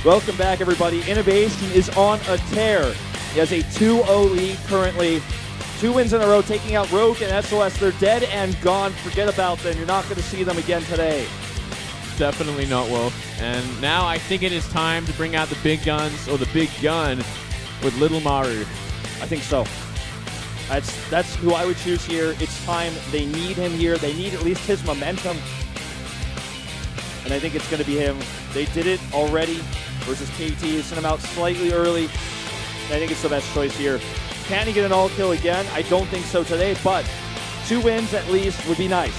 Welcome back, everybody. INnoVation is on a tear. He has a 2-0 lead currently. 2 wins in a row, taking out Rogue and SOS. They're dead and gone. Forget about them. You're not going to see them again today. Definitely not, Wolf. And now I think it is time to bring out the big guns, or the big gun, with little Maru. I think so. That's who I would choose here. It's time. They need him here. They need at least his momentum. And I think it's going to be him. They did it already versus KT. Sent him out slightly early. I think it's the best choice here. Can he get an all-kill again? I don't think so today, but 2 wins at least would be nice.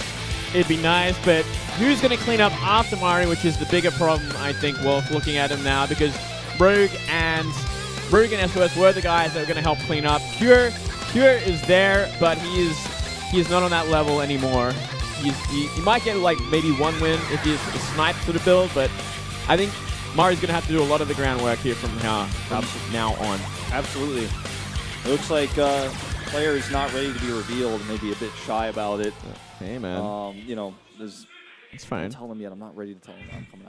It'd be nice, but who's going to clean up after Maru, which is the bigger problem, I think, Wolf, looking at him now, because Rogue and SOS were the guys that were going to help clean up. Cure is there, but he is not on that level anymore. He might get like maybe 1 win if he's a snipe sort of build, but I think Maru's going to have to do a lot of the groundwork here from now on. Absolutely. It looks like player is not ready to be revealed, maybe a bit shy about it. Hey, man. You know, it's fine. Don't tell him yet. I'm not ready to tell him that I'm coming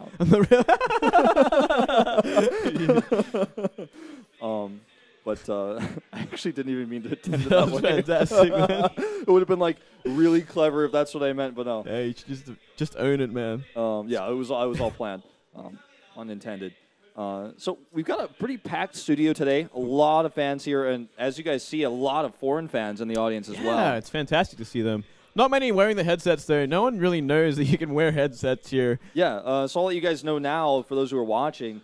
out. But I actually didn't even mean to intend it that was way. fantastic, man. It would have been like really clever if that's what I meant, but no. Hey, just own it, man. Yeah, it was all planned, unintended. So we've got a pretty packed studio today. A lot of fans here, and as you guys see, a lot of foreign fans in the audience as well. Yeah, it's fantastic to see them. Not many wearing the headsets, though. No one really knows that you can wear headsets here. Yeah, so I'll let you guys know now, for those who are watching,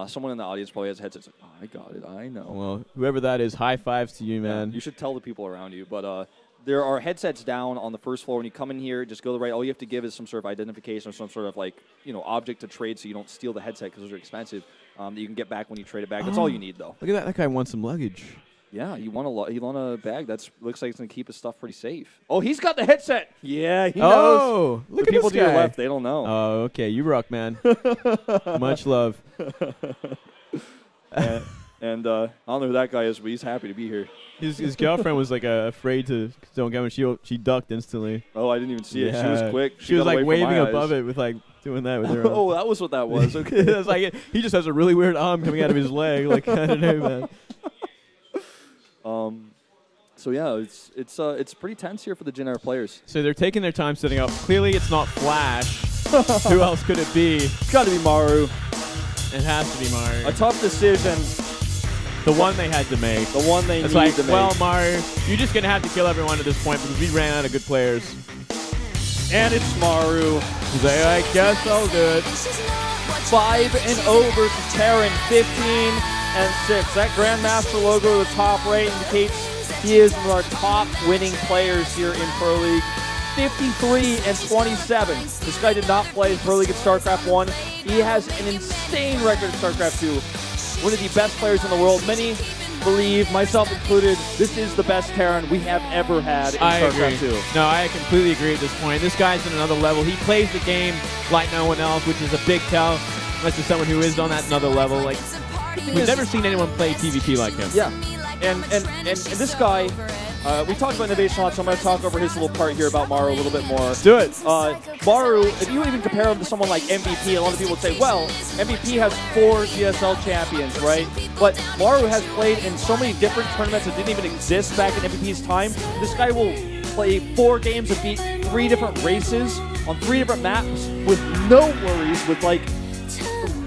someone in the audience probably has headsets. Like, oh, I got it, I know. Well, whoever that is, high fives to you, man. Yeah, you should tell the people around you. But there are headsets down on the first floor. When you come in here, just go to the right. All you have to give is some sort of identification or some sort of, like, object to trade so you don't steal the headset because those are expensive. That you can get back when you trade it back. That's all you need, though. Look at that. That guy wants some luggage. Yeah, he won a bag. That looks like it's going to keep his stuff pretty safe. Oh, he's got the headset. Yeah, he knows. Oh, look at people this guy. to your left, they don't know. Oh, okay. You rock, man. Much love. And I don't know who that guy is, but he's happy to be here. His girlfriend was like afraid to don't go, and she ducked instantly. Oh, I didn't even see it. She was quick. She was like waving above it with like doing that with her. Oh, that was what that was. Okay. It was like he just has a really weird arm coming out of his leg. Like, I don't know, man. So yeah, it's pretty tense here for the Jin Air players. So they're taking their time setting up. Clearly, it's not Flash. Who else could it be? It's got to be Maru. It has to be Maru. A tough decision. The one they had to make. The one they it's need like, to make. Well, Maru, you're just gonna have to kill everyone at this point because we ran out of good players. And it's Maru. He's like, I guess I'll do it. 5-0 versus Terran, 15-6. That Grandmaster logo at the top right indicates he is one of our top winning players here in Pro League. 53-27. This guy did not play in Pro League at Starcraft 1. He has an insane record at Starcraft 2. One of the best players in the world. Many believe, myself included, this is the best Terran we have ever had in Starcraft 2. No, I completely agree at this point. This guy's on another level. He plays the game like no one else, which is a big tell. Unless you're someone who is on that another level. Like, we've never seen anyone play PvP like him. Yeah. And this guy, we talked about INnoVation a lot, so I'm going to talk over his little part here about Maru a little bit more. Do it. Maru, if you even compare him to someone like MVP, a lot of people would say, well, MVP has 4 GSL champions, right? But Maru has played in so many different tournaments that didn't even exist back in MVP's time. This guy will play 4 games and beat 3 different races on 3 different maps with no worries, with like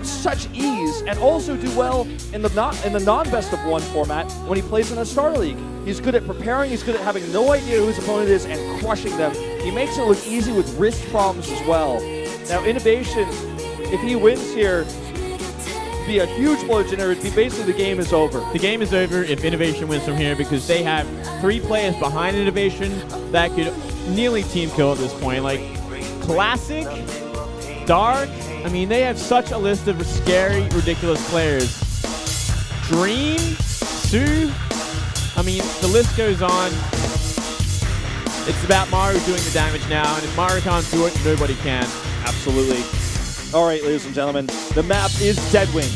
such ease, and also do well in the non-best of 1 format when he plays in a Star League. He's good at preparing, he's good at having no idea who his opponent is and crushing them. He makes it look easy with wrist problems as well. Now INnoVation, if he wins here, it'd be a huge blow to Jin Air. It'd be basically the game is over. The game is over if INnoVation wins from here because they have 3 players behind INnoVation that could nearly team kill at this point. Like Classic, Dark, I mean, they have such a list of scary, ridiculous players. Dream, Sue, I mean, the list goes on. It's about Maru doing the damage now, and if Maru can't do it, nobody can. Absolutely. All right, ladies and gentlemen, the map is Deadwing.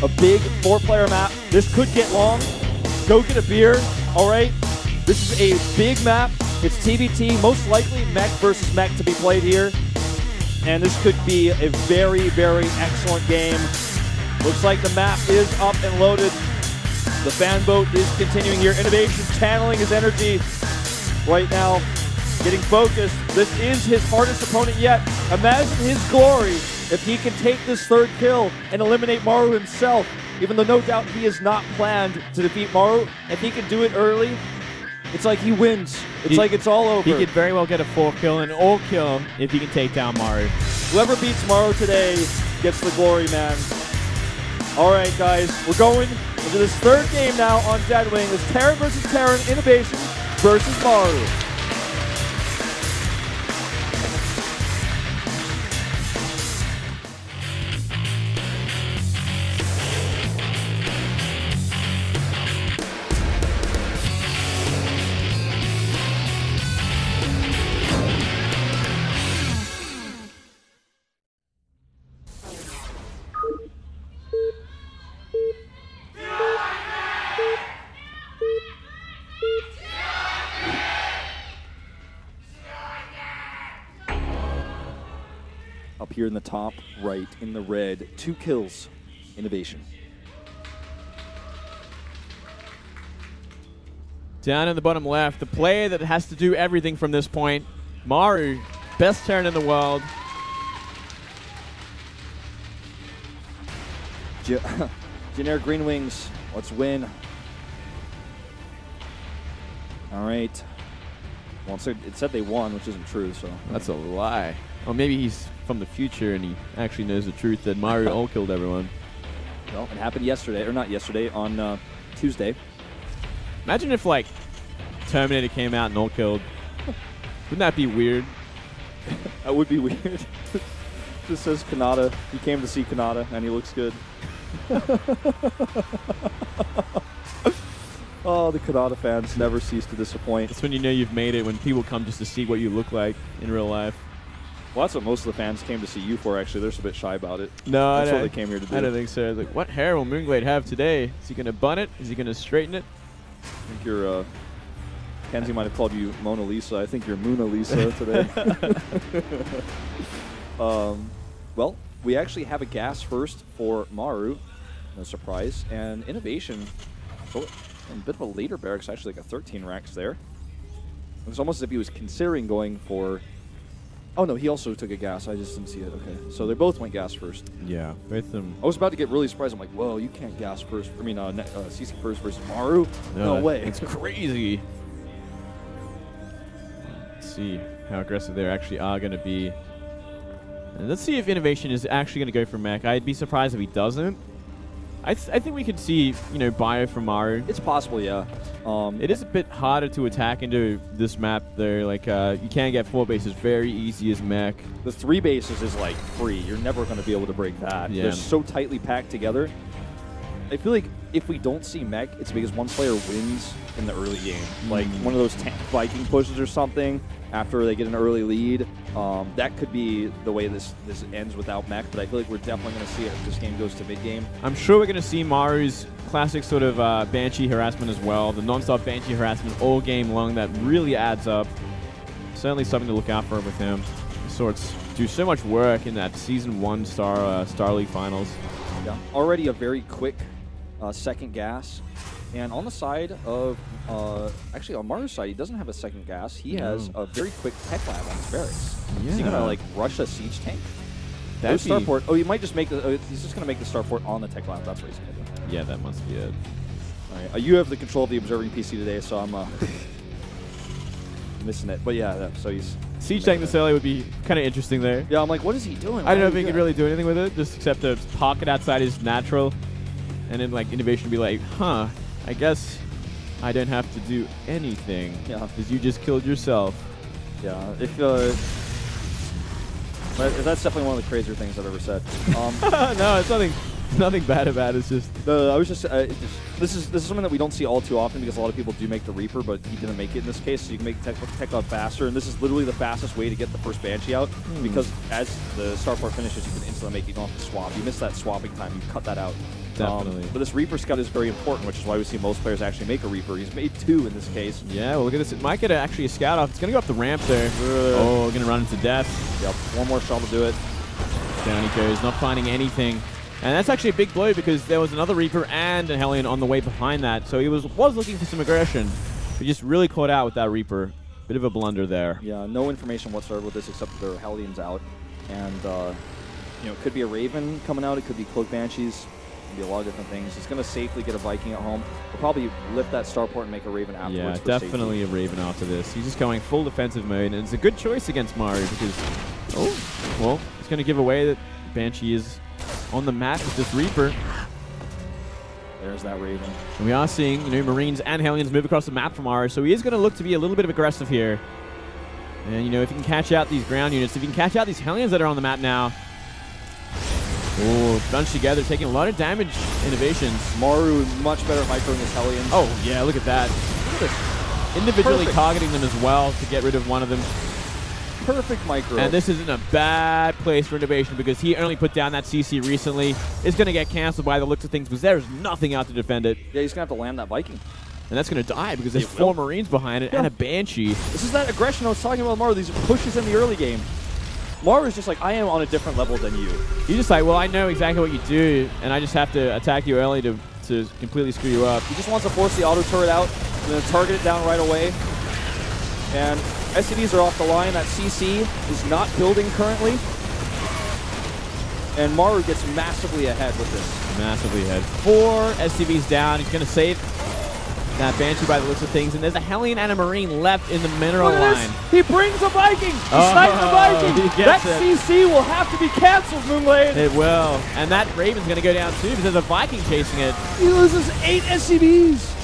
A big 4-player map. This could get long. Go get a beer, all right? This is a big map. It's TVT, most likely mech versus mech to be played here. And this could be a very, very excellent game. Looks like the map is up and loaded. The fan vote is continuing here. INnoVation channeling his energy right now, getting focused. This is his hardest opponent yet. Imagine his glory if he can take this third kill and eliminate Maru himself. Even though no doubt he is not planned to defeat Maru, if he can do it early, it's like he wins. It's like it's all over. He could very well get a 4 kill and all kill if he can take down Maru. Whoever beats Maru today gets the glory, man. All right, guys, we're going into this third game now on Deadwing. It's Terran versus Terran, INnoVation versus Maru. Up here in the top right, in the red, 2 kills, INnoVation. Down in the bottom left, the player that has to do everything from this point, Maru, best Terran in the world. Generic Green Wings, let's win. All right. Well, it said they won, which isn't true, so. That's a lie. Or maybe he's from the future and he actually knows the truth that Maru all-killed everyone. Well, it happened yesterday, or not yesterday, on Tuesday. Imagine if, like, Terminator came out and all-killed. Wouldn't that be weird? That would be weird. Just says Kanata. He came to see Kanata, and he looks good. Oh, the Kanata fans never cease to disappoint. That's when you know you've made it, when people come just to see what you look like in real life. Well, that's what most of the fans came to see you for, actually. They're just a bit shy about it. No, that's what they came here to do. I don't think so. Like, what hair will Moonglade have today? Is he going to bun it? Is he going to straighten it? I think you're, Kenzie might have called you Mona Lisa. I think you're Mona Lisa today. Well, we actually have a gas first for Maru. No surprise. And INnoVation, a bit of a later barracks, actually, like a 13 racks there. It was almost as if he was considering going for... Oh, no, he also took a gas. I just didn't see it. Okay. So they both went gas first. Yeah, both of them. I was about to get really surprised. I'm like, whoa, you can't gas first. I mean, CC first versus Maru? No way. It's crazy. Let's see how aggressive they actually are going to be. And let's see if INnoVation is actually going to go for mech. I'd be surprised if he doesn't. I think we could see, you know, bio from Maru. It's possible, yeah. It is a bit harder to attack into this map, though. Like, you can get 4 bases very easy as mech. The 3 bases is, like, free. You're never going to be able to break that. Yeah. They're so tightly packed together. I feel like if we don't see mech, it's because one player wins in the early game. Like, one of those tank Viking pushes or something after they get an early lead. That could be the way this ends without mech, but I feel like we're definitely going to see it if this game goes to mid-game. I'm sure we're going to see Maru's classic sort of Banshee harassment as well. The non-stop Banshee harassment all game long that really adds up. Certainly something to look out for with him. Sorts do so much work in that Season 1 Star League Finals. Yeah, already a very quick second gas. And on the side of, actually on Maru's side, he doesn't have a second gas. He has a very quick tech lab on his barracks. Yeah. Is he gonna like rush a siege tank? No starport. Oh, he might just make the. He's just gonna make the starport on the tech lab. That's what he's gonna do. Yeah, that must be it. All right. You have the control of the observing PC today, so I'm missing it. But yeah, so he's siege tank this early would be kind of interesting there. Yeah, I'm like, what is he doing? I don't know if he could really do anything with it, just except to pocket outside his natural, and then like INnoVation would be like, huh, I guess I don't have to do anything. Yeah, because you just killed yourself. Yeah, if that's definitely one of the crazier things I've ever said. No, it's nothing bad about it. It's just I was just this is something that we don't see all too often because a lot of people do make the Reaper, but he didn't make it in this case. So you can make tech out faster, and this is literally the fastest way to get the first Banshee out because as the starport finishes, you can instantly make it. You don't have to swap. You miss that swapping time. You cut that out. Definitely. But this Reaper scout is very important, which is why we see most players actually make a Reaper. He's made 2 in this case. Yeah, well, look at this. It might get actually a scout off. It's going to go up the ramp there. Oh, going to run into death. Yep, one more shot will do it. Down he goes, not finding anything. And that's actually a big blow because there was another Reaper and a Hellion on the way behind that. So he was looking for some aggression. He just really caught out with that Reaper. Bit of a blunder there. Yeah, no information whatsoever with this except that there are Hellions out. And, you know, it could be a Raven coming out. It could be Cloak Banshees. It could be a lot of different things. He's going to safely get a Viking at home. He'll probably lift that starport and make a Raven afterwards. Yeah, definitely a Raven after this. He's just going full defensive mode. And it's a good choice against Maru because, oh, well, it's going to give away that Banshee is on the map with this Reaper. There's that Raven. And we are seeing, you know, Marines and Hellions move across the map from Maru, so he is going to look to be a little bit of aggressive here. And, you know, if he can catch out these ground units, if he can catch out these Hellions that are on the map now. Oh, bunched together, taking a lot of damage. Innovations. Maru much better at microing his Hellions. Oh, yeah, look at that. Look at this. Individually targeting them as well to get rid of one of them. Perfect micro. And this isn't a bad place for INnoVation because he only put down that CC recently. It's going to get canceled by the looks of things because there's nothing out to defend it. Yeah, he's going to have to land that Viking. And that's going to die because there's 4 Marines behind it and a Banshee. This is that aggression I was talking about with Maru, these pushes in the early game. Maru's just like, I am on a different level than you. He's just like, well, I know exactly what you do, and I just have to attack you early to completely screw you up. He just wants to force the auto turret out and then target it down right away. And SCVs are off the line. That CC is not building currently. And Maru gets massively ahead with this. Massively ahead. 4 SCVs down. He's going to save that Banshee by the looks of things. And there's a Hellion and a Marine left in the mineral line. He brings a Viking. He snipes the Viking. That CC will have to be canceled, Moonblade. It will. And that Raven's going to go down too because there's a Viking chasing it. He loses 8 SCVs.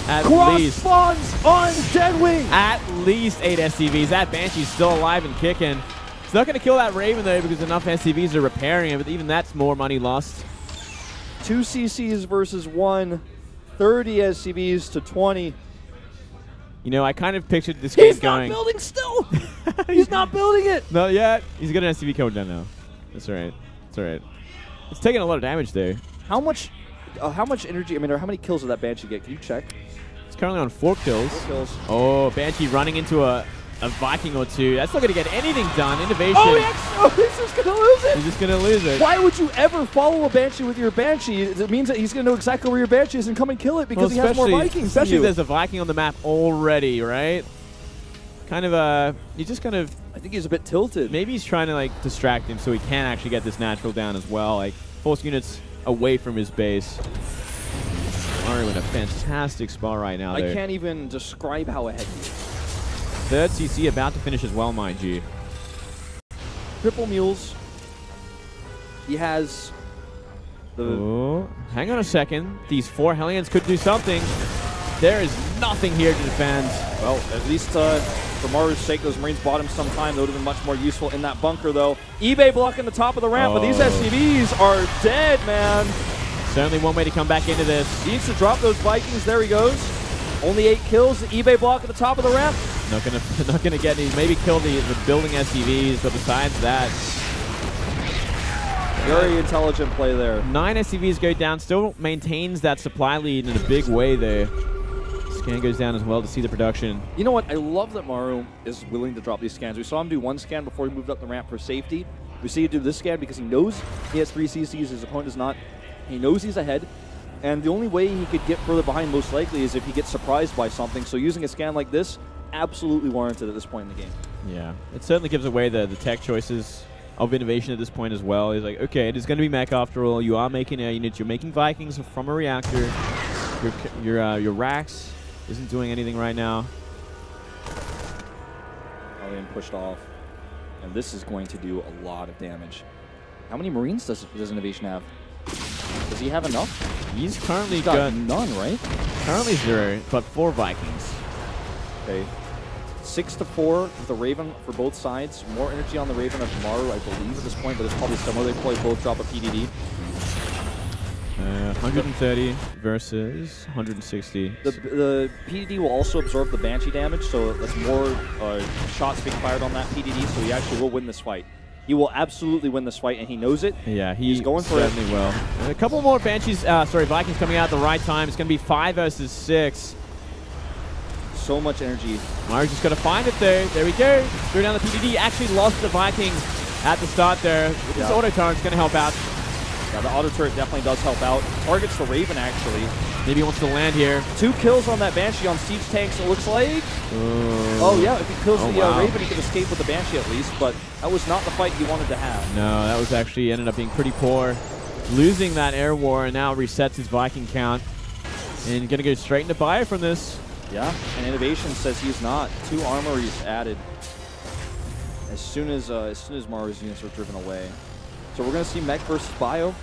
At Cross least. spawns on Deadwing. At least 8 SCVs. That Banshee's still alive and kicking. It's not going to kill that Raven, though, because enough SCVs are repairing it, but even that's more money lost. 2 CCs versus 1. 30 SCVs to 20. You know, I kind of pictured this game going... He's not building still. He's not building it. Not yet. He's got an SCV coming down now. That's all right. That's all right. It's taking a lot of damage there. How much energy, I mean, or how many kills did that Banshee get? Can you check? It's currently on 4 kills. 4 kills. Oh, Banshee running into a Viking or 2. That's not going to get anything done. INnoVation. Oh, he's just going to lose it. He's just going to lose it. Why would you ever follow a Banshee with your Banshee? It means that he's going to know exactly where your Banshee is and come and kill it because he has more Vikings. Especially if there's a Viking on the map already, right? Kind of, he's just kind of... I think he's a bit tilted. Maybe he's trying to, like, distract him so he can actually get this natural down as well. Like, force units away from his base. Maru in a fantastic spot right now. I can't even describe how ahead he is. 3rd CC about to finish as well, mind you. Triple mules. He has the... Oh, hang on a second. These 4 Hellions could do something. There is nothing here to defend. Well, at least for Maru's sake, those Marines bought him some time. They would have been much more useful in that bunker, though. eBay blocking the top of the ramp, but these SCVs are dead, man. Certainly one way to come back into this. He needs to drop those Vikings. There he goes. Only 8 kills. The eBay block at the top of the ramp. Not gonna get any. Maybe kill the building SCVs, but besides that, very intelligent play there. 9 SCVs go down. Still maintains that supply lead in a big way there. Scan goes down as well to see the production. You know what? I love that Maru is willing to drop these scans. We saw him do 1 scan before he moved up the ramp for safety. We see him do this scan because he knows he has 3 CCs. His opponent does not. He knows he's ahead. And the only way he could get further behind most likely is if he gets surprised by something. So using a scan like this, absolutely warranted at this point in the game. Yeah, it certainly gives away the tech choices of INnoVation at this point as well. He's like, okay, it is going to be mech after all. You are making air units. You're making Vikings from a reactor. Your Rax isn't doing anything right now. Oh, and pushed off. And this is going to do a lot of damage. How many Marines does INnoVation have? Does he have enough? He's currently got none, right? Currently 0, but 4 Vikings. Okay. 6 to 4 with the Raven for both sides. More energy on the Raven of Maru, I believe, at this point, but it's probably similar. They probably both drop a PDD. 130 versus 160. The PDD will also absorb the Banshee damage, so that's more shots being fired on that PDD, so he actually will win this fight. He will absolutely win this fight, and he knows it. Yeah, he's going for it. Certainly will. And a couple more Banshees, Vikings coming out at the right time. It's going to be 5 versus 6. So much energy. Maru's just got to find it there. There we go. Throw down the PDD. Actually lost the Viking at the start there. This auto turret's going to help out. Yeah, the auto turret definitely does help out. Targets the Raven, actually. Maybe he wants to land here. 2 kills on that Banshee on siege tanks, it looks like. Oh, yeah, if he kills the Raven, he can escape with the Banshee at least, but that was not the fight he wanted to have. No, that was actually ended up being pretty poor. Losing that air war and now resets his Viking count. And going to go straight into Bio from this. Yeah, and INnoVation says he's not. 2 armories added as soon as Maru's units are driven away. So we're going to see Mech versus Bio.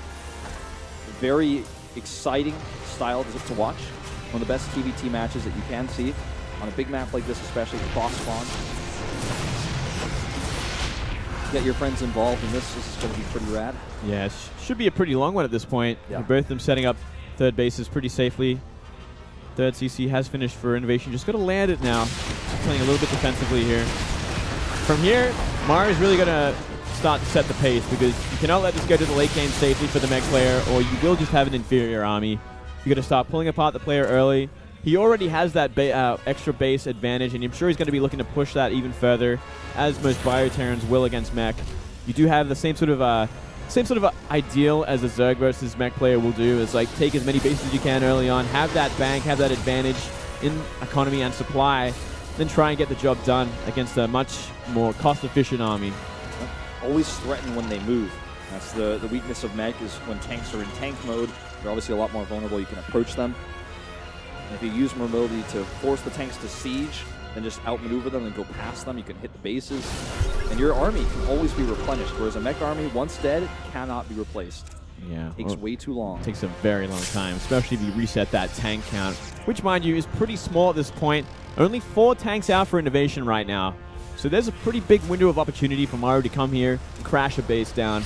Very exciting style to watch. One of the best TVT matches that you can see on a big map like this, especially cross spawn. Get your friends involved in this. This is going to be pretty rad. Yeah, it should be a pretty long one at this point. Yeah. Both of them setting up third bases pretty safely. Third CC has finished for INnoVation. Just got to land it now. Playing a little bit defensively here. From here, Maru is really going to start to set the pace because you cannot let this go to the late game safely for the mech player, or you will just have an inferior army. You got to start pulling apart the player early. He already has that extra base advantage, and I'm sure he's going to be looking to push that even further, as most Bioterrans will against mech. You do have the same sort of ideal as a Zerg versus mech player will do, is like take as many bases as you can early on, have that bank, have that advantage in economy and supply, then try and get the job done against a much more cost-efficient army. Always threaten when they move. That's the weakness of mech, is when tanks are in tank mode, they're obviously a lot more vulnerable. You can approach them. And if you use mobility to force the tanks to siege, then just outmaneuver them and go past them, you can hit the bases. And your army can always be replenished, whereas a mech army, once dead, cannot be replaced. Yeah. Takes way too long. Takes a very long time, especially if you reset that tank count, which, mind you, is pretty small at this point. Only 4 tanks out for INnoVation right now. So there's a pretty big window of opportunity for Maru to come here and crash a base down.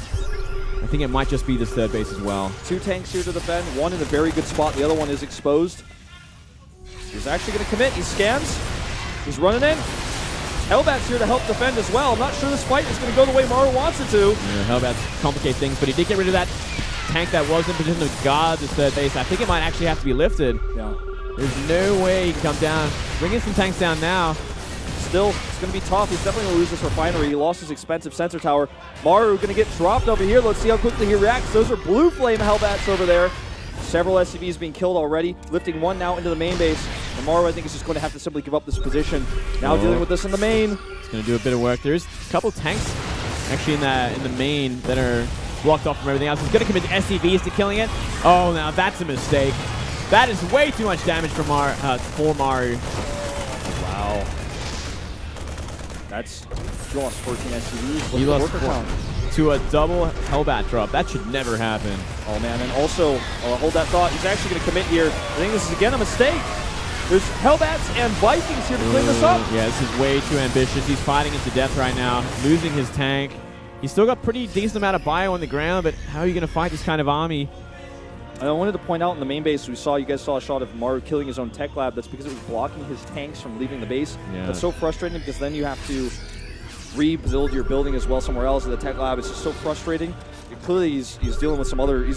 I think it might just be this third base as well. 2 tanks here to defend, one in a very good spot, the other one is exposed. He's actually going to commit, he scans, he's running in. Hellbat's here to help defend as well. I'm not sure this fight is going to go the way Maru wants it to. Yeah, Hellbat's complicate things, but he did get rid of that tank that was in position to guard this third base. I think it might actually have to be lifted. Yeah. There's no way he can come down. Bringing some tanks down now. Still, it's going to be tough. He's definitely going to lose this refinery. He lost his expensive sensor tower. Maru going to get dropped over here. Let's see how quickly he reacts. Those are blue flame Hellbats over there. Several SCVs being killed already. Lifting one now into the main base. And Maru, I think, is just going to have to simply give up this position. Now dealing with this in the main. It's going to do a bit of work. There's a couple tanks actually in the main that are blocked off from everything else. He's going to commit SCVs to killing it. Oh, now that's a mistake. That is way too much damage for Maru. Wow. That's lost 14 SCVs. He lost to a double Hellbat drop. That should never happen. Oh man, and also, hold that thought, he's actually going to commit here. I think this is again a mistake. There's Hellbats and Vikings here to clean this up. Yeah, this is way too ambitious. He's fighting into death right now, losing his tank. He's still got pretty decent amount of bio on the ground, but how are you going to fight this kind of army? I wanted to point out in the main base, you guys saw a shot of Maru killing his own tech lab. That's because it was blocking his tanks from leaving the base. Yeah. That's so frustrating because then you have to rebuild your building as well somewhere else. The tech lab is just so frustrating. Clearly, he's dealing with some other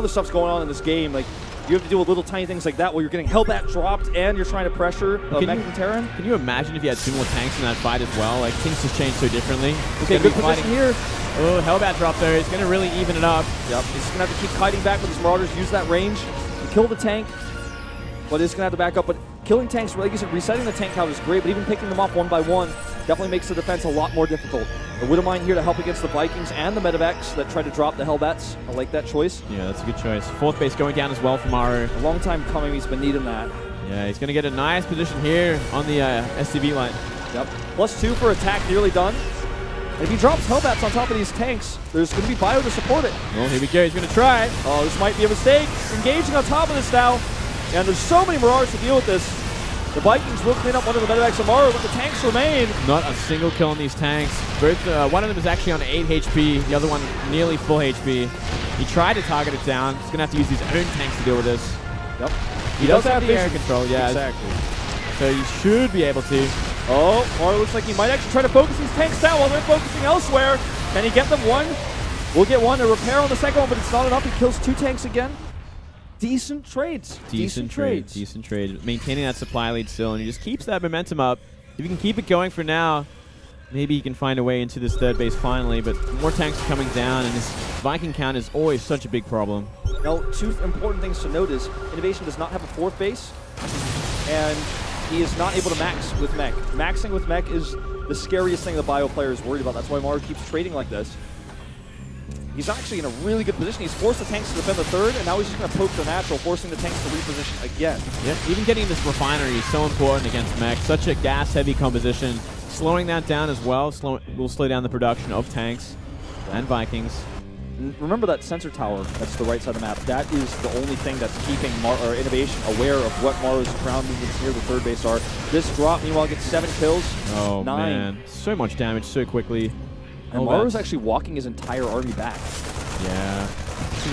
stuff's going on in this game. Like, you have to deal with little tiny things like that where you're getting Hellbat dropped and you're trying to pressure Mech and Terran. Can you imagine if you had 2 more tanks in that fight as well? Like, things just changed so differently. Okay, good position here. Oh, Hellbat drop there. He's going to really even it up. Yep, he's just going to have to keep fighting back with his Marauders, use that range to kill the tank, but he's going to have to back up. But killing tanks, like you said, resetting the tank count is great, but even picking them off one by one definitely makes the defense a lot more difficult. The Widowmine here to help against the Vikings and the Medivacs that try to drop the Hellbats. I like that choice. Yeah, that's a good choice. 4th base going down as well for Maru. A long time coming, he's been needing that. Yeah, he's going to get a nice position here on the SCV line. Yep, +2 for attack, nearly done. If he drops Hellbats on top of these tanks, there's going to be bio to support it. Well, here we go. He's going to try. Oh, this might be a mistake. Engaging on top of this now. And there's so many Marauders to deal with this. The Vikings will clean up one of the Medivacs of Maru, but the tanks remain. Not a single kill on these tanks. Both, one of them is actually on 8 HP. The other one nearly full HP. He tried to target it down. He's going to have to use his own tanks to deal with this. Yep. He does have the air control, yeah. Exactly. So he should be able to. Oh, Maru looks like he might actually try to focus these tanks down while they're focusing elsewhere. Can he get them one? We'll get one, a repair on the second one, but it's not enough. He kills 2 tanks again. Decent trades. Decent trade. Maintaining that supply lead still, and he just keeps that momentum up. If you can keep it going for now, maybe he can find a way into this third base finally, but more tanks are coming down, and his Viking count is always such a big problem. Now, two important things to note is INnoVation does not have a fourth base, and he is not able to max with mech. Maxing with mech is the scariest thing the bio player is worried about. That's why Maru keeps trading like this. He's actually in a really good position. He's forced the tanks to defend the third, and now he's just going to poke the natural, forcing the tanks to reposition again. Yeah, even getting this refinery is so important against mech. Such a gas-heavy composition. Slowing that down as well will slow down the production of tanks and Vikings. And remember that sensor tower that's the right side of the map. That is the only thing that's keeping INnoVation aware of what Maru's ground movements near the third base are. This drop, meanwhile, gets 7 kills. Oh, 9. Man. So much damage so quickly. And Maru's actually walking his entire army back. Yeah. This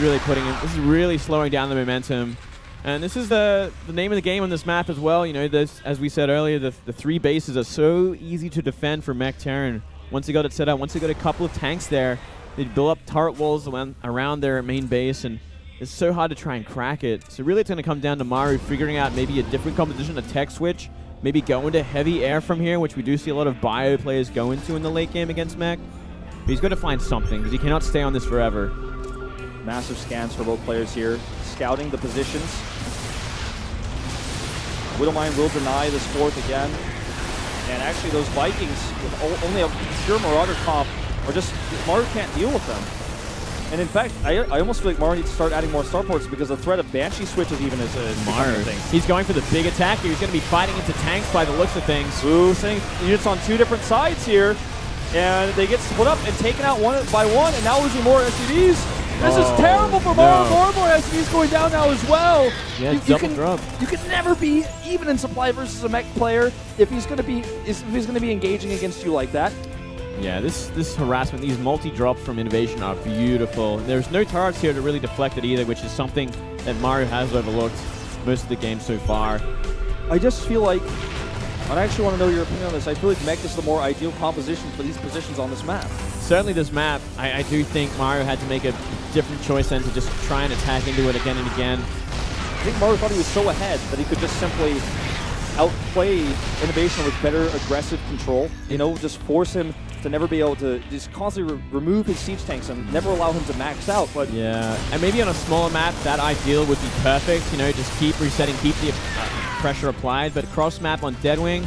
is really slowing down the momentum. And this is the name of the game on this map as well. You know, as we said earlier, the 3 bases are so easy to defend for Mech Terran. Once they got it set up, once they got a couple of tanks there, they'd build up turret walls around their main base, and it's so hard to try and crack it. So really it's going to come down to Maru figuring out maybe a different composition, a tech switch, maybe go into heavy air from here, which we do see a lot of bio players go into in the late game against Mech. But he's got to find something, because he cannot stay on this forever. Massive scans for both players here, scouting the positions. Widowmine will deny this fourth again. And actually those Vikings, with only a pure Marauder comp, are just, Maru can't deal with them. And in fact, I almost feel like Maru needs to start adding more starports, because the threat of Banshee switches even is a thing. He's going for the big attack here. He's going to be fighting into tanks by the looks of things. Ooh, seeing units on 2 different sides here. And they get split up and taken out one by one, and now losing more SCVs. This is terrible for Maru. More and more SCVs going down now as well. Yeah, double drop. You can never be even in supply versus a mech player if he's going to be engaging against you like that. Yeah, this harassment, these multi-drops from INnoVation are beautiful. There's no turrets here to really deflect it either, which is something that Maru has overlooked most of the game so far. I just feel like, and I actually want to know your opinion on this, I feel like mech is the more ideal composition for these positions on this map. Certainly this map, I do think Maru had to make a different choice than to just try and attack into it again and again. I think Maru thought he was so ahead that he could just simply outplay INnoVation with better aggressive control. You know, just force him to never be able to just constantly remove his siege tanks and never allow him to max out. But yeah, and maybe on a smaller map, that ideal would be perfect. You know, just keep resetting, keep the pressure applied. But cross map on Deadwing,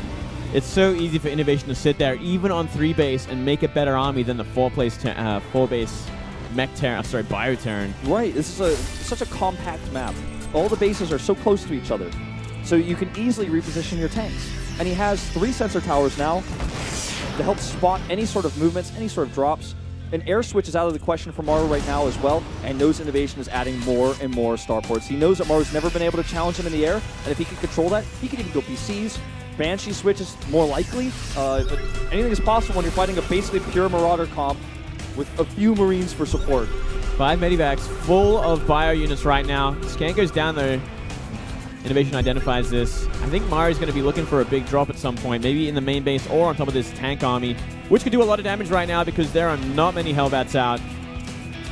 it's so easy for INnoVation to sit there, even on 3 base, and make a better army than the 4 base Mech Terran, Bio Terran. Right, this is such a compact map. All the bases are so close to each other, so you can easily reposition your tanks. And he has 3 sensor towers now to help spot any sort of movements, any sort of drops. An air switch is out of the question for Maru right now as well, and knows INnoVation is adding more and more starports. He knows that Maru's never been able to challenge him in the air, and if he can control that, he can even go PCs. Banshee switch is more likely, but anything is possible when you're fighting a basically pure Marauder comp with a few Marines for support. 5 medivacs full of bio units right now. Scan goes down though. INnoVation identifies this. I think Maru's going to be looking for a big drop at some point, maybe in the main base or on top of this tank army, which could do a lot of damage right now because there are not many Hellbats out.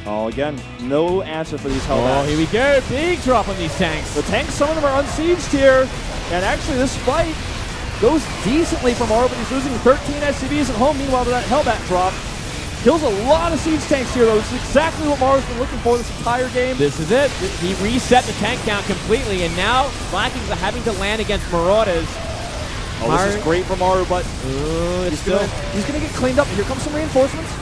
Oh, again, no answer for these Hellbats. Oh, here we go. Big drop on these tanks. The tanks, some of them are unsieged here. And actually, this fight goes decently for Maru, but he's losing 13 SCVs at home. Meanwhile, that Hellbat drop kills a lot of siege tanks here, though. This is exactly what Maru's been looking for this entire game. This is it. He reset the tank count completely, and now Vikings are having to land against Marauders. Oh, this is great for Maru, but he's gonna get cleaned up. Here comes some reinforcements.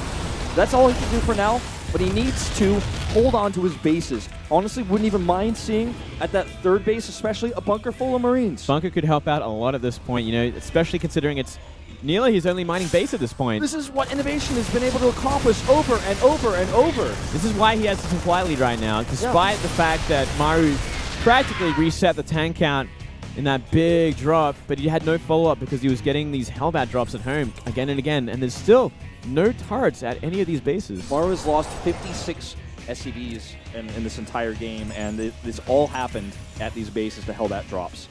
That's all he can do for now, but he needs to hold on to his bases. Honestly, wouldn't even mind seeing at that 3rd base, especially a bunker full of Marines. Bunker could help out a lot at this point, you know, especially considering it's nearly his only mining base at this point. This is what INnoVation has been able to accomplish over and over and over. This is why he has the supply lead right now, despite the fact that Maru practically reset the tank count in that big drop, but he had no follow-up because he was getting these Hellbat drops at home again and again, and there's still no turrets at any of these bases. Maru has lost 56 SCVs in this entire game, and this all happened at these bases, the Hellbat drops.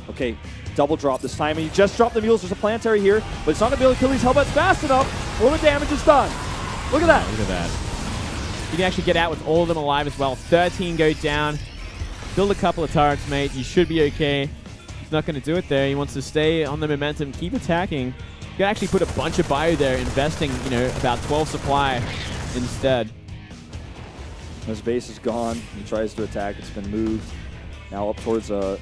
Okay, double drop this time, and he just dropped the mules. There's a planetary here, but it's not going to be able to kill these Hellbats fast enough. All the damage is done. Look at that. Look at that. You can actually get out with all of them alive as well. 13 go down. Build a couple of turrets, mate. You should be okay. He's not going to do it there. He wants to stay on the momentum, keep attacking. You can actually put a bunch of bio there, investing, you know, about 12 supply instead. His base is gone. He tries to attack. It's been moved. Now up towards a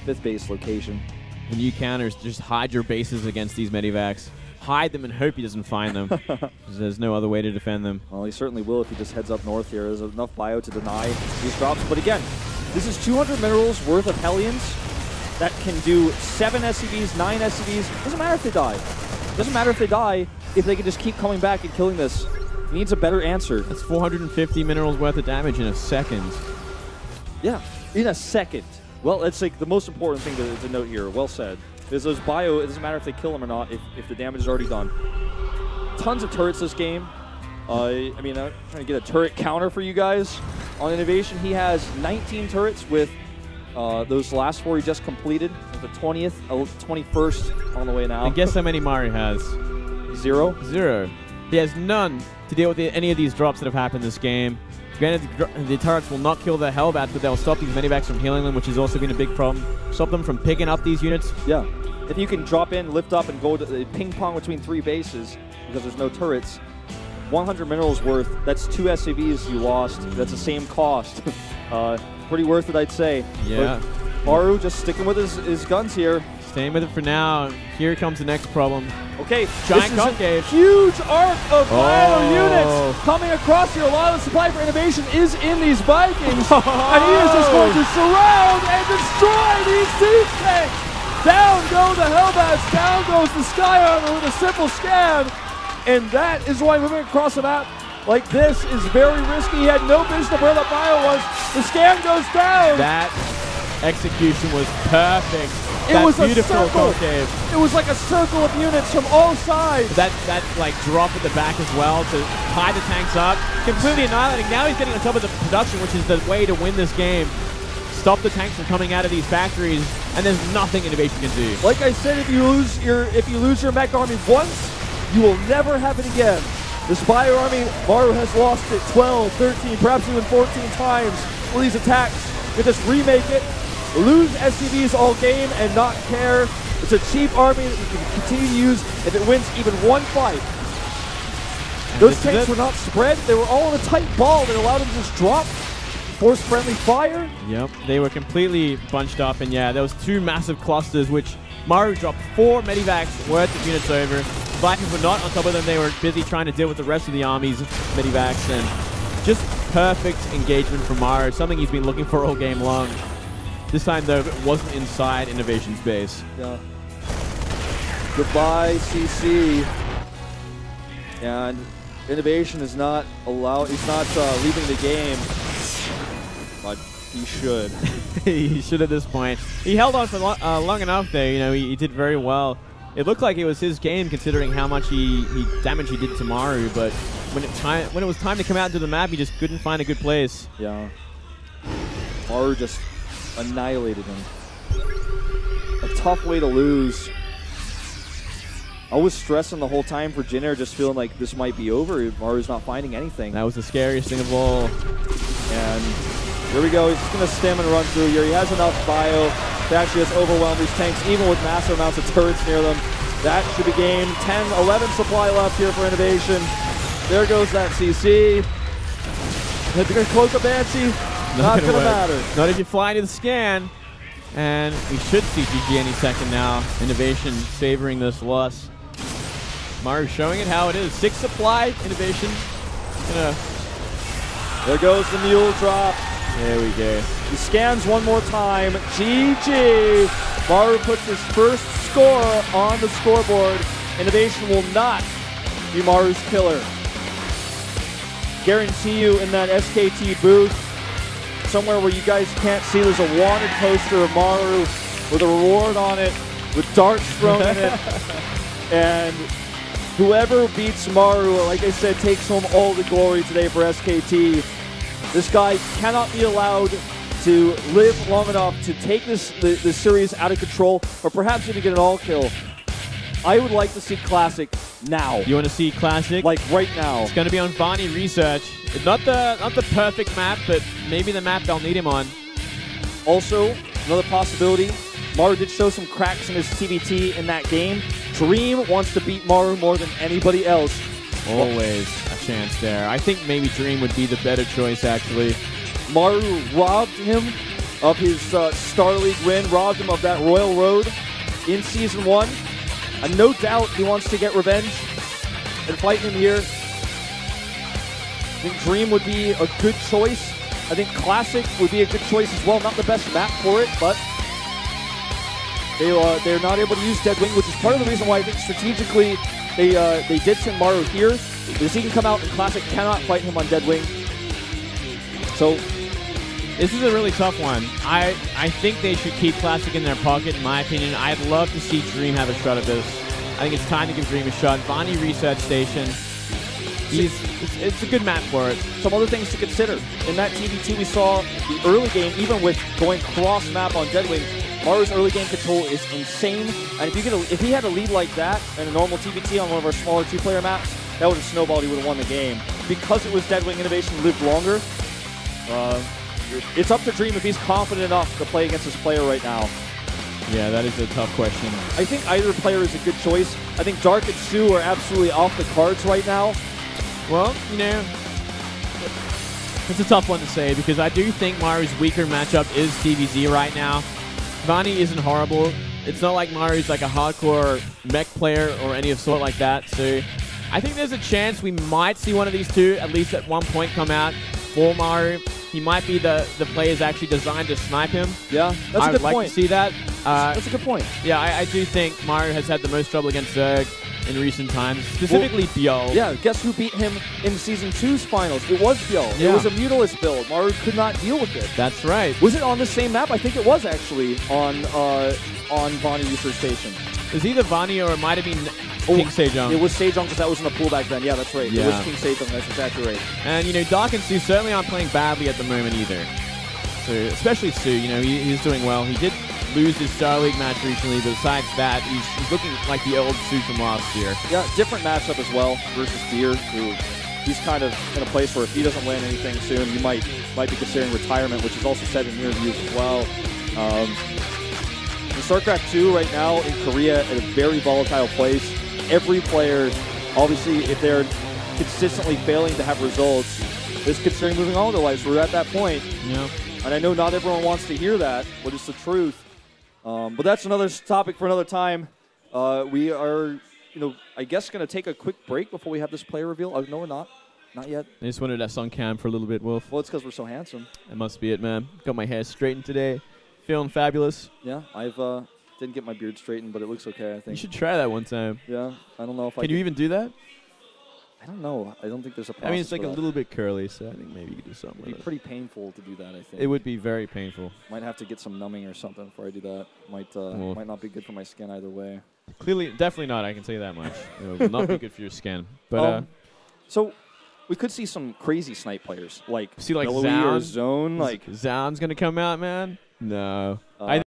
5th base location. The new counters, just hide your bases against these medivacs. Hide them and hope he doesn't find them. There's no other way to defend them. Well, he certainly will if he just heads up north here. There's enough bio to deny these drops. But again, this is 200 minerals worth of Hellions that can do 7 SCVs, 9 SCVs. Doesn't matter if they die. Doesn't matter if they die if they can just keep coming back and killing this. He needs a better answer. That's 450 minerals worth of damage in a second. Yeah, in a second. Well, that's like the most important thing to note here. Well said. Because those bio, it doesn't matter if they kill them or not, if the damage is already done. Tons of turrets this game. I mean, I'm trying to get a turret counter for you guys. On INnoVation, he has 19 turrets with those last 4 he just completed. The 20th, 21st on the way now. And guess how many Maru has? 0? 0. He has none to deal with any of these drops that have happened this game. Granted, the turrets will not kill the Hellbats, but they'll stop these medivacs from healing them, which has also been a big problem. Stop them from picking up these units. Yeah. If you can drop in, lift up, and go to ping pong between 3 bases, because there's no turrets, 100 minerals worth, that's 2 SCVs you lost. That's the same cost. Pretty worth it, I'd say. Yeah. But Maru just sticking with his guns here. Staying with it for now. Here comes the next problem. Okay, giant this is concave. A huge arc of bio units coming across here. A lot of the supply for INnoVation is in these Vikings. And he is just going to surround and destroy these siege tanks. Down go the Hellbats, down goes the Sky Armor with a simple scan. And that is why moving across the map like this is very risky. He had no vision of where the bio was. The scan goes down. That execution was perfect. It was a beautiful circle. concave. It was like a circle of units from all sides. That like drop at the back as well to tie the tanks up, completely annihilating. Now he's getting on top of the production, which is the way to win this game. Stop the tanks from coming out of these factories, and there's nothing INnoVation can do. Like I said, if you lose your mech army once, you will never have it again. This bio army, Maru has lost it 12, 13, perhaps even 14 times with these attacks. You just remake it. Lose SCVs all game and not care. It's a cheap army that you can continue to use if it wins even one fight. Those tanks were not spread. They were all in a tight ball that allowed them to just drop, force friendly fire. Yep, they were completely bunched up, and yeah, there was 2 massive clusters, which Maru dropped 4 medivacs worth of units over. Vikings were not on top of them. They were busy trying to deal with the rest of the army's medivacs, and just perfect engagement from Maru, something he's been looking for all game long. This time, though, it wasn't inside INnoVation's base. Yeah. Goodbye, CC. And INnoVation is not allowed. He's not leaving the game, but he should. He should at this point. He held on for long enough there. You know, he did very well. It looked like it was his game, considering how much damage he did to Maru. But when it was time to come out into the map, he just couldn't find a good place. Yeah. Maru just annihilated him. A tough way to lose. I was stressing the whole time for Jinner, just feeling like this might be over. Maru's not finding anything. That was the scariest thing of all. And here we go. He's just going to stem and run through here. He has enough bio to actually just overwhelm these tanks, even with massive amounts of turrets near them. That should be game. 10, 11 supply left here for INnoVation. There goes that CC. They're going to close the Banshee. Not going to matter. Not if you fly into the scan. And we should see GG any second now. INnoVation favoring this loss. Maru showing it how it is. 6 supply, INnoVation. There goes the mule drop. There we go. He scans one more time. GG. Maru puts his first score on the scoreboard. INnoVation will not be Maru's killer. Guarantee you in that SKT booth, somewhere where you guys can't see, there's a wanted poster of Maru with a reward on it, with darts thrown in it. And whoever beats Maru, like I said, takes home all the glory today for SKT. This guy cannot be allowed to live long enough to take this series out of control, or perhaps even get an all kill. I would like to see Classic now. You want to see Classic? Like right now. It's going to be on Varney Research. Not the perfect map, but maybe the map they'll need him on. Also, another possibility, Maru did show some cracks in his TBT in that game. Dream wants to beat Maru more than anybody else. Always a chance there. I think maybe Dream would be the better choice, actually. Maru robbed him of his Star League win, robbed him of that Royal Road in Season 1. And no doubt he wants to get revenge and fight him here. I think Dream would be a good choice. I think Classic would be a good choice as well. Not the best map for it, but they're not able to use Deadwing, which is part of the reason why I think strategically they did send Maru here, because he can come out and Classic cannot fight him on Deadwing. So this is a really tough one. I think they should keep Classic in their pocket, in my opinion. I'd love to see Dream have a shot at this. I think it's time to give Dream a shot. Vani reset station. It's a good map for it. Some other things to consider. In that TVT we saw the early game, even with going cross-map on Deadwing, Maru's early game control is insane. And if he had a lead like that in a normal TVT on one of our smaller two-player maps, that would have snowballed. He would have won the game. Because it was Deadwing, INnoVation lived longer. It's up to Dream if he's confident enough to play against this player right now. Yeah, that is a tough question. I think either player is a good choice. I think Dark and Sue are absolutely off the cards right now. Well, you know, it's a tough one to say because I do think Maru's weaker matchup is TVZ right now. Vani isn't horrible. It's not like Maru's like a hardcore mech player or any of sort like that. So I think there's a chance we might see one of these two at least at one point come out for Maru. He might be the players actually designed to snipe him. Yeah, that's a good point. I'd like to see that. That's a good point. Yeah, I do think Maru has had the most trouble against Zerg in recent times, specifically Bjol. Yeah, guess who beat him in Season 2's finals? It was Bjol. Yeah. It was a Mutalisk build. Maru could not deal with it. That's right. Was it on the same map? I think it was actually on Vani Research Station. It was either Vani or it might have been King Sejong. It was Sejong because that was in the pool back then. Yeah, that's right. Yeah. It was King Sejong. That's exactly right. And, you know, Dark and Sue certainly aren't playing badly at the moment either. So, especially Sue, you know, he's doing well. He did lose his Star League match recently, but besides that, he's looking like the old Sue from last year. Yeah, different matchup as well versus Deer, who he's kind of in a place where if he doesn't win anything soon, he might be considering retirement, which is also said in interviews as well. In StarCraft 2 right now in Korea, at a very volatile place. Every player, obviously, if they're consistently failing to have results, is considering moving on with their lives. We're at that point. Yeah. And I know not everyone wants to hear that, but it's the truth. But that's another topic for another time. We are, you know, I guess going to take a quick break before we have this player reveal. Oh, no, we're not. Not yet. I just wanted us on cam for a little bit, Wolf. Well, it's because we're so handsome. That must be it, man. Got my hair straightened today. Feeling fabulous. Yeah, I've didn't get my beard straightened, but it looks okay, I think. You should try that one time. Yeah, I don't know if I can. You even do that? I don't know. I don't think there's a process. I mean, it's like a little bit curly, so I think maybe you could do something with it. It'd be pretty painful to do that, I think. It would be very painful. Might have to get some numbing or something before I do that. Might not be good for my skin either way. Clearly, definitely not. I can tell you that much. It will not be good for your skin. But so we could see some crazy snipe players like see like Zone. Like Zone's gonna come out, man. No.